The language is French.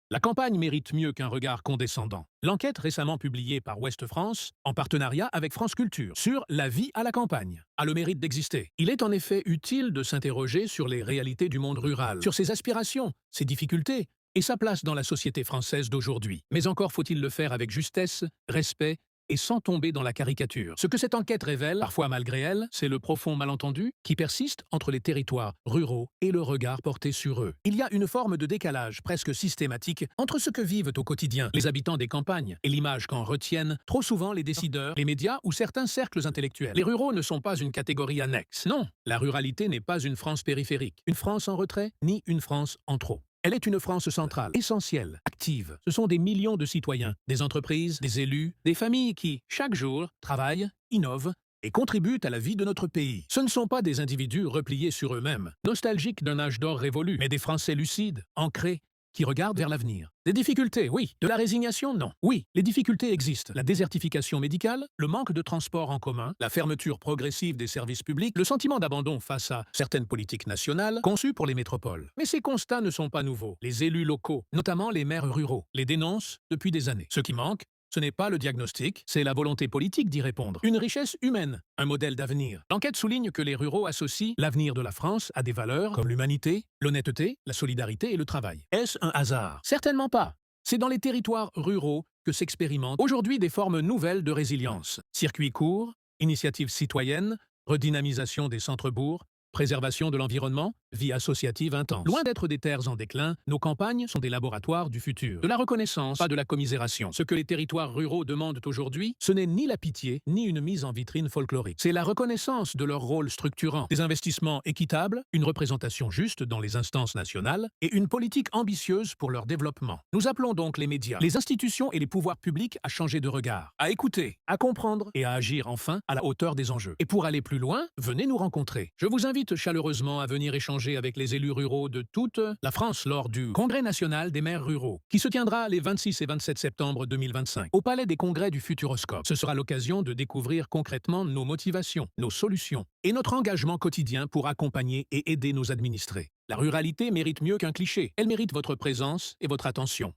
La campagne mérite mieux qu'un regard condescendant. L'enquête récemment publiée par Ouest France, en partenariat avec France Culture, sur la vie à la campagne, a le mérite d'exister. Il est en effet utile de s'interroger sur les réalités du monde rural, sur ses aspirations, ses difficultés et sa place dans la société française d'aujourd'hui. Mais encore faut-il le faire avec justesse, respect et sans tomber dans la caricature. Ce que cette enquête révèle, parfois malgré elle, c'est le profond malentendu qui persiste entre les territoires ruraux et le regard porté sur eux. Il y a une forme de décalage presque systématique entre ce que vivent au quotidien les habitants des campagnes et l'image qu'en retiennent trop souvent les décideurs, les médias ou certains cercles intellectuels. Les ruraux ne sont pas une catégorie annexe. Non, la ruralité n'est pas une France périphérique, une France en retrait, ni une France en trop. Elle est une France centrale, essentielle, active. Ce sont des millions de citoyens, des entreprises, des élus, des familles qui, chaque jour, travaillent, innovent et contribuent à la vie de notre pays. Ce ne sont pas des individus repliés sur eux-mêmes, nostalgiques d'un âge d'or révolu, mais des Français lucides, ancrés, qui regardent vers l'avenir. Des difficultés, oui. De la résignation, non. Oui, les difficultés existent. La désertification médicale, le manque de transport en commun, la fermeture progressive des services publics, le sentiment d'abandon face à certaines politiques nationales conçues pour les métropoles. Mais ces constats ne sont pas nouveaux. Les élus locaux, notamment les maires ruraux, les dénoncent depuis des années. Ce qui manque, ce n'est pas le diagnostic, c'est la volonté politique d'y répondre. Une richesse humaine, un modèle d'avenir. L'enquête souligne que les ruraux associent l'avenir de la France à des valeurs comme l'humanité, l'honnêteté, la solidarité et le travail. Est-ce un hasard? Certainement pas. C'est dans les territoires ruraux que s'expérimentent aujourd'hui des formes nouvelles de résilience. Circuits courts, initiatives citoyennes, redynamisation des centres-bourgs, préservation de l'environnement, vie associative intense. Loin d'être des terres en déclin, nos campagnes sont des laboratoires du futur. De la reconnaissance, pas de la commisération. Ce que les territoires ruraux demandent aujourd'hui, ce n'est ni la pitié, ni une mise en vitrine folklorique. C'est la reconnaissance de leur rôle structurant, des investissements équitables, une représentation juste dans les instances nationales et une politique ambitieuse pour leur développement. Nous appelons donc les médias, les institutions et les pouvoirs publics à changer de regard, à écouter, à comprendre et à agir enfin à la hauteur des enjeux. Et pour aller plus loin, venez nous rencontrer. Je vous invite chaleureusement à venir échanger avec les élus ruraux de toute la France lors du Congrès national des maires ruraux, qui se tiendra les 26 et 27 septembre 2025, au Palais des Congrès du Futuroscope. Ce sera l'occasion de découvrir concrètement nos motivations, nos solutions et notre engagement quotidien pour accompagner et aider nos administrés. La ruralité mérite mieux qu'un cliché. Elle mérite votre présence et votre attention.